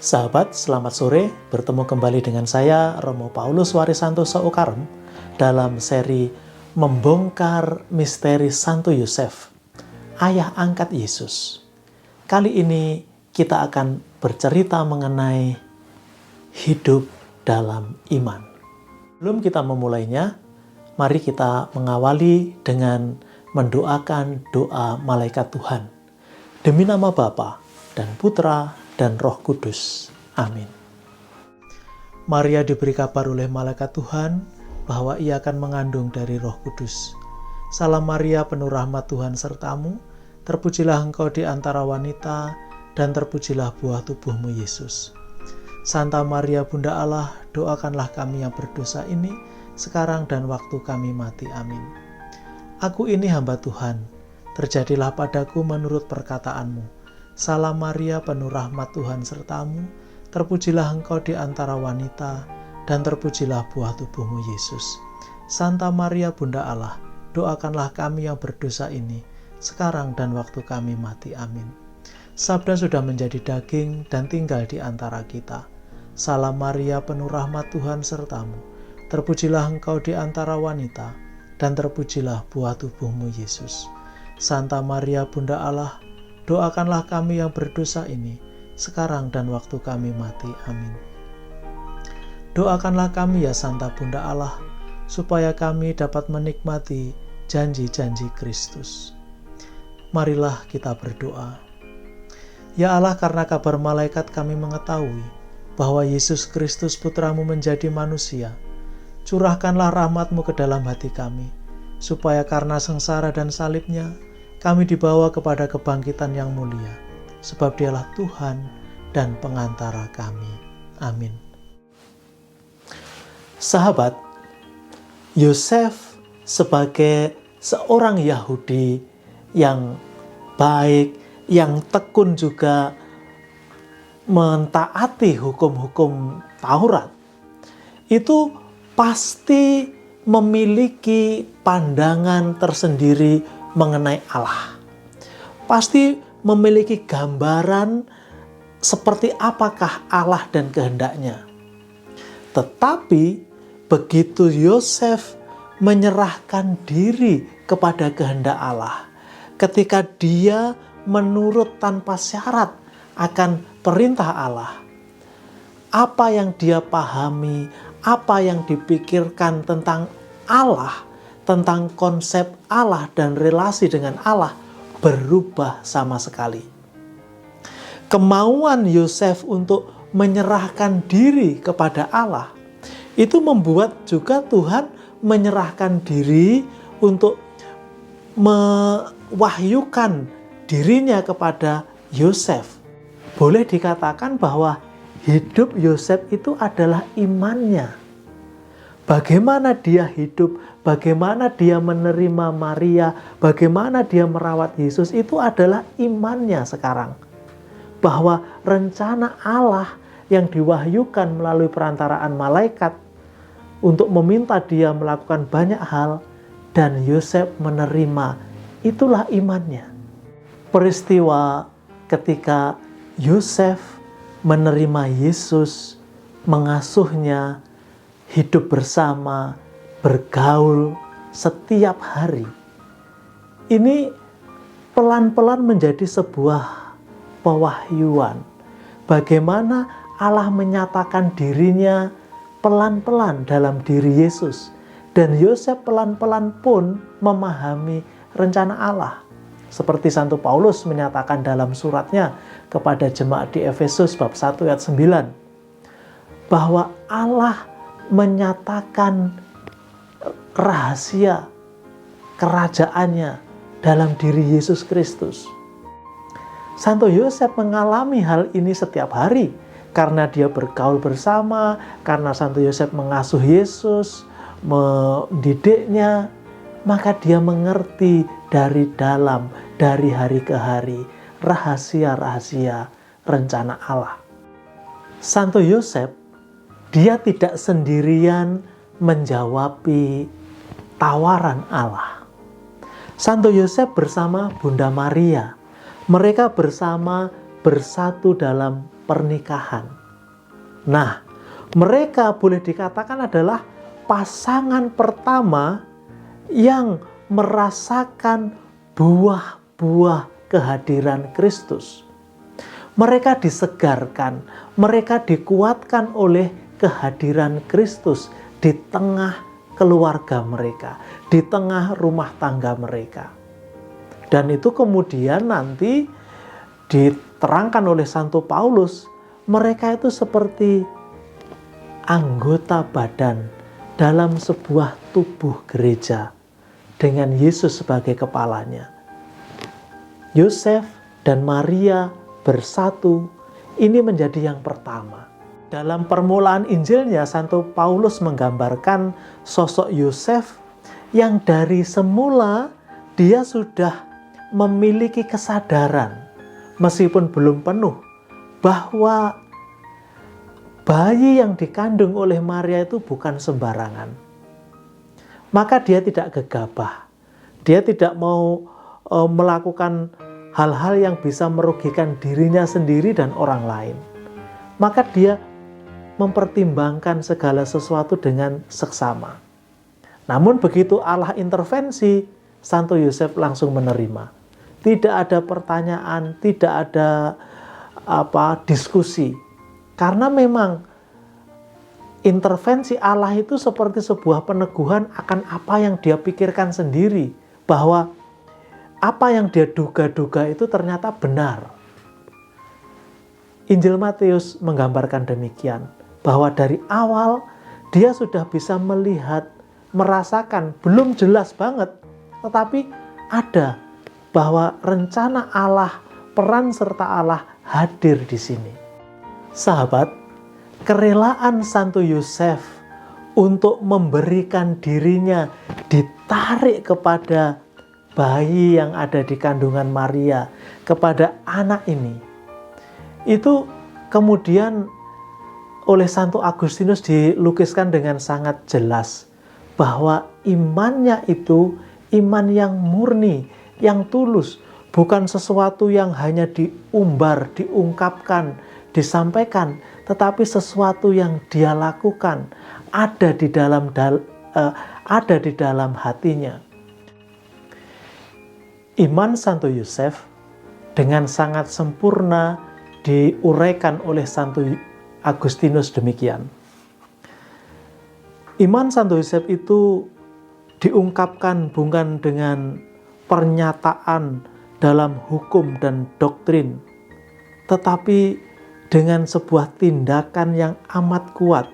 Sahabat, selamat sore. Bertemu kembali dengan saya, Romo Paulus Warisantoso Ukarem, dalam seri Membongkar Misteri Santo Yosef, Ayah Angkat Yesus. Kali ini kita akan bercerita mengenai hidup dalam iman. Sebelum kita memulainya, mari kita mengawali dengan mendoakan doa malaikat Tuhan. Demi nama Bapa dan Putra dan Roh Kudus. Amin. Maria diberi kabar oleh malaikat Tuhan bahwa ia akan mengandung dari Roh Kudus. Salam Maria, penuh rahmat, Tuhan sertamu. Terpujilah engkau di antara wanita, dan terpujilah buah tubuhmu, Yesus. Santa Maria, Bunda Allah, doakanlah kami yang berdosa ini, sekarang dan waktu kami mati. Amin. Aku ini hamba Tuhan, terjadilah padaku menurut perkataanmu. Salam Maria, penuh rahmat, Tuhan sertamu. Terpujilah engkau di antara wanita, dan terpujilah buah tubuhmu, Yesus. Santa Maria, Bunda Allah, doakanlah kami yang berdosa ini, sekarang dan waktu kami mati. Amin. Sabda sudah menjadi daging dan tinggal di antara kita. Salam Maria, penuh rahmat, Tuhan sertamu. Terpujilah engkau di antara wanita, dan terpujilah buah tubuhmu, Yesus. Santa Maria, Bunda Allah, doakanlah kami yang berdosa ini, sekarang dan waktu kami mati. Amin. Doakanlah kami ya Santa Bunda Allah, supaya kami dapat menikmati janji-janji Kristus. Marilah kita berdoa. Ya Allah, karena kabar malaikat kami mengetahui bahwa Yesus Kristus Putramu menjadi manusia, curahkanlah rahmat-Mu ke dalam hati kami, supaya karena sengsara dan salibnya, kami dibawa kepada kebangkitan yang mulia, sebab Dialah Tuhan dan pengantara kami. Amin. Sahabat, Yosef sebagai seorang Yahudi yang baik, yang tekun juga mentaati hukum-hukum Taurat, itu pasti memiliki pandangan tersendiri mengenai Allah. Pasti memiliki gambaran seperti apakah Allah dan kehendaknya. Tetapi begitu Yosef menyerahkan diri kepada kehendak Allah, ketika dia menurut tanpa syarat akan perintah Allah, apa yang dia pahami, apa yang dipikirkan tentang Allah, tentang konsep Allah dan relasi dengan Allah berubah sama sekali. Kemauan Yosef untuk menyerahkan diri kepada Allah itu membuat juga Tuhan menyerahkan diri untuk mewahyukan dirinya kepada Yosef. Boleh dikatakan bahwa hidup Yosef itu adalah imannya. Bagaimana dia hidup, bagaimana dia menerima Maria, bagaimana dia merawat Yesus, itu adalah imannya sekarang. Bahwa rencana Allah yang diwahyukan melalui perantaraan malaikat untuk meminta dia melakukan banyak hal, dan Yosef menerima, itulah imannya. Peristiwa ketika Yosef menerima Yesus, mengasuhnya, hidup bersama, bergaul setiap hari. Ini pelan-pelan menjadi sebuah pewahyuan. Bagaimana Allah menyatakan dirinya pelan-pelan dalam diri Yesus. Dan Yosef pelan-pelan pun memahami rencana Allah. Seperti Santo Paulus menyatakan dalam suratnya kepada jemaat di Efesus bab 1 ayat 9. Bahwa Allah menyatakan rahasia kerajaannya dalam diri Yesus Kristus. Santo Yosef mengalami hal ini setiap hari karena dia bergaul bersama, karena Santo Yosef mengasuh Yesus, mendidiknya, maka dia mengerti dari dalam, dari hari ke hari, rahasia-rahasia rencana Allah. Santo Yosef, dia tidak sendirian menjawabi tawaran Allah. Santo Yosef bersama Bunda Maria, mereka bersama bersatu dalam pernikahan. Nah, mereka boleh dikatakan adalah pasangan pertama yang merasakan buah-buah kehadiran Kristus. Mereka disegarkan, mereka dikuatkan oleh kehadiran Kristus di tengah keluarga mereka, di tengah rumah tangga mereka. Dan itu kemudian nanti diterangkan oleh Santo Paulus, mereka itu seperti anggota badan dalam sebuah tubuh gereja dengan Yesus sebagai kepalanya. Yosef dan Maria bersatu, ini menjadi yang pertama. Dalam permulaan Injilnya, Santo Paulus menggambarkan sosok Yosef yang dari semula dia sudah memiliki kesadaran, meskipun belum penuh, bahwa bayi yang dikandung oleh Maria itu bukan sembarangan. Maka dia tidak gegabah. Dia tidak mau melakukan hal-hal yang bisa merugikan dirinya sendiri dan orang lain. Maka dia mempertimbangkan segala sesuatu dengan seksama. Namun begitu Allah intervensi, Santo Yosef langsung menerima. Tidak ada pertanyaan, tidak ada diskusi. Karena memang intervensi Allah itu seperti sebuah peneguhan akan apa yang dia pikirkan sendiri, bahwa apa yang dia duga-duga itu ternyata benar. Injil Matius menggambarkan demikian, bahwa dari awal dia sudah bisa melihat, merasakan, belum jelas banget, tetapi ada bahwa rencana Allah, peran serta Allah hadir di sini. Sahabat, kerelaan Santo Yosef untuk memberikan dirinya ditarik kepada bayi yang ada di kandungan Maria, kepada anak ini, itu kemudian oleh Santo Agustinus dilukiskan dengan sangat jelas bahwa imannya itu iman yang murni, yang tulus, bukan sesuatu yang hanya diumbar, diungkapkan, disampaikan, tetapi sesuatu yang dia lakukan ada di dalam hatinya. Iman Santo Yosef dengan sangat sempurna diuraikan oleh Santo Agustinus demikian. Iman Santo Yosef itu diungkapkan bukan dengan pernyataan dalam hukum dan doktrin, tetapi dengan sebuah tindakan yang amat kuat,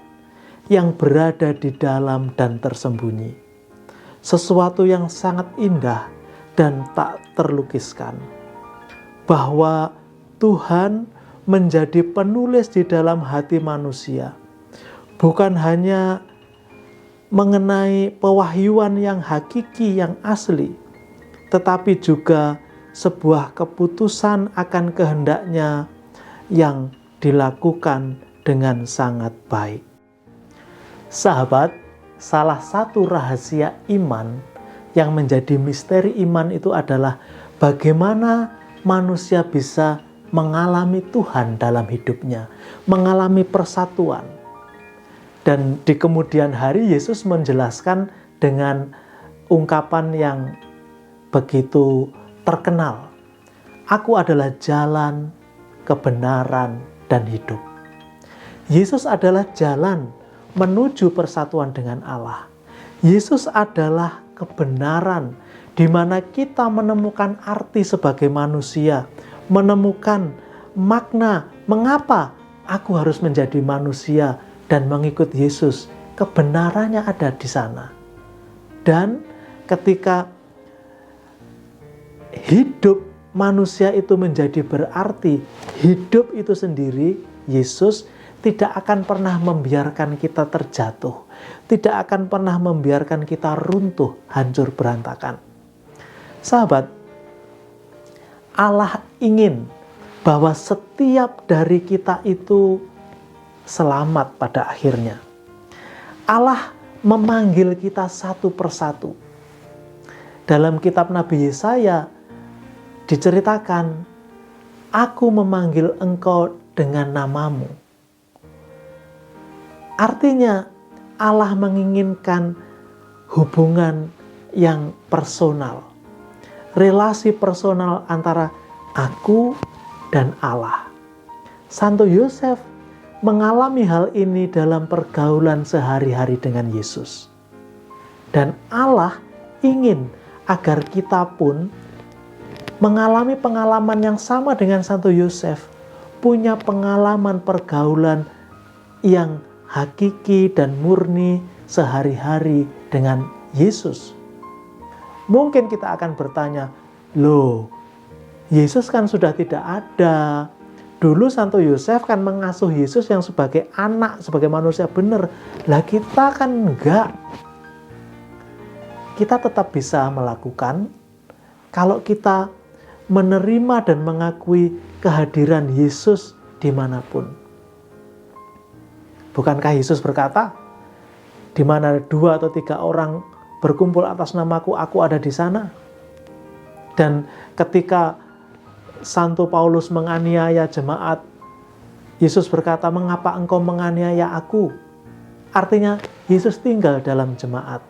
yang berada di dalam dan tersembunyi. Sesuatu yang sangat indah dan tak terlukiskan, bahwa Tuhan menjadi penulis di dalam hati manusia, bukan hanya mengenai pewahyuan yang hakiki, yang asli, tetapi juga sebuah keputusan akan kehendaknya yang dilakukan dengan sangat baik. Sahabat, salah satu rahasia iman yang menjadi misteri iman itu adalah bagaimana manusia bisa mengalami Tuhan dalam hidupnya, mengalami persatuan. Dan di kemudian hari Yesus menjelaskan dengan ungkapan yang begitu terkenal. Aku adalah jalan, kebenaran, dan hidup. Yesus adalah jalan menuju persatuan dengan Allah. Yesus adalah kebenaran di mana kita menemukan arti sebagai manusia, menemukan makna mengapa aku harus menjadi manusia dan mengikut Yesus. Kebenarannya ada di sana. Dan ketika hidup manusia itu menjadi berarti, hidup itu sendiri, Yesus tidak akan pernah membiarkan kita terjatuh, tidak akan pernah membiarkan kita runtuh, hancur berantakan. Sahabat, Allah ingin bahwa setiap dari kita itu selamat pada akhirnya. Allah memanggil kita satu persatu. Dalam kitab Nabi Yesaya diceritakan, aku memanggil engkau dengan namamu. Artinya Allah menginginkan hubungan yang personal, relasi personal antara aku dan Allah. Santo Yosef mengalami hal ini dalam pergaulan sehari-hari dengan Yesus. Dan Allah ingin agar kita pun mengalami pengalaman yang sama dengan Santo Yosef, punya pengalaman pergaulan yang hakiki dan murni sehari-hari dengan Yesus. Mungkin kita akan bertanya, loh, Yesus kan sudah tidak ada. Dulu Santo Yosef kan mengasuh Yesus yang sebagai anak, sebagai manusia benar. Lah kita kan enggak. Kita tetap bisa melakukan kalau kita menerima dan mengakui kehadiran Yesus dimanapun. Bukankah Yesus berkata, di mana 2 atau 3 orang berkumpul atas namaku, aku ada di sana. Dan ketika Santo Paulus menganiaya jemaat, Yesus berkata, mengapa engkau menganiaya aku? Artinya Yesus tinggal dalam jemaat.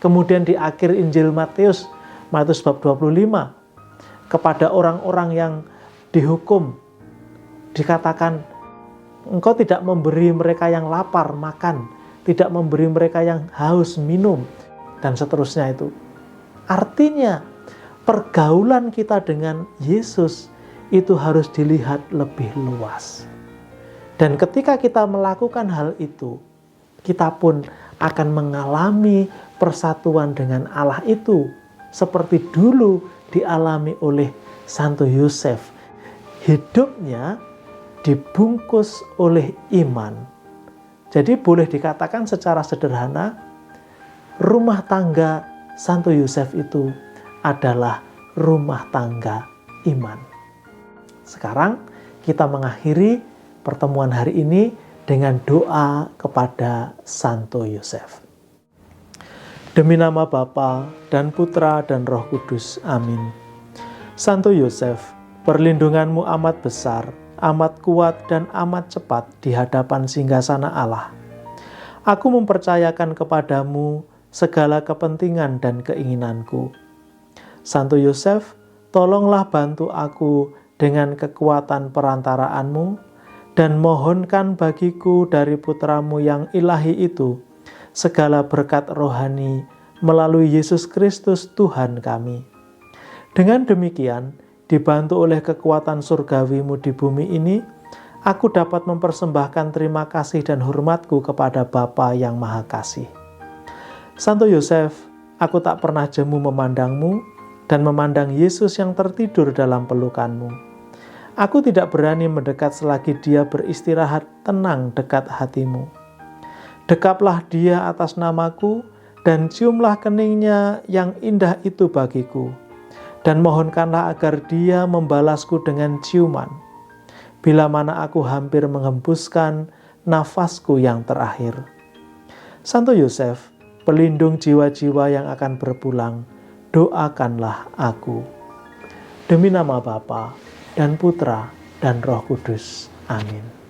Kemudian di akhir Injil Matius bab 25, kepada orang-orang yang dihukum, dikatakan, engkau tidak memberi mereka yang lapar makan, tidak memberi mereka yang haus minum, dan seterusnya itu. Artinya, pergaulan kita dengan Yesus itu harus dilihat lebih luas. Dan ketika kita melakukan hal itu, kita pun akan mengalami persatuan dengan Allah itu, seperti dulu dialami oleh Santo Yosef. Hidupnya dibungkus oleh iman. Jadi boleh dikatakan secara sederhana, rumah tangga Santo Yosef itu adalah rumah tangga iman. Sekarang kita mengakhiri pertemuan hari ini dengan doa kepada Santo Yosef. Demi nama Bapa dan Putra dan Roh Kudus. Amin. Santo Yosef, perlindunganmu amat besar, amat kuat dan amat cepat di hadapan singgasana Allah. Aku mempercayakan kepadamu segala kepentingan dan keinginanku. Santo Yosef, tolonglah bantu aku dengan kekuatan perantaraanmu, dan mohonkan bagiku dari putramu yang ilahi itu segala berkat rohani melalui Yesus Kristus Tuhan kami. Dengan demikian, dibantu oleh kekuatan surgawimu di bumi ini, aku dapat mempersembahkan terima kasih dan hormatku kepada Bapa yang Maha Kasih. Santo Yosef, aku tak pernah jemu memandangmu dan memandang Yesus yang tertidur dalam pelukanmu. Aku tidak berani mendekat selagi dia beristirahat tenang dekat hatimu. Dekaplah dia atas namaku dan ciumlah keningnya yang indah itu bagiku. Dan mohonkanlah agar dia membalasku dengan ciuman, bila mana aku hampir menghembuskan nafasku yang terakhir. Santo Yosef, pelindung jiwa-jiwa yang akan berpulang, doakanlah aku. Demi nama Bapa dan Putra dan Roh Kudus. Amin.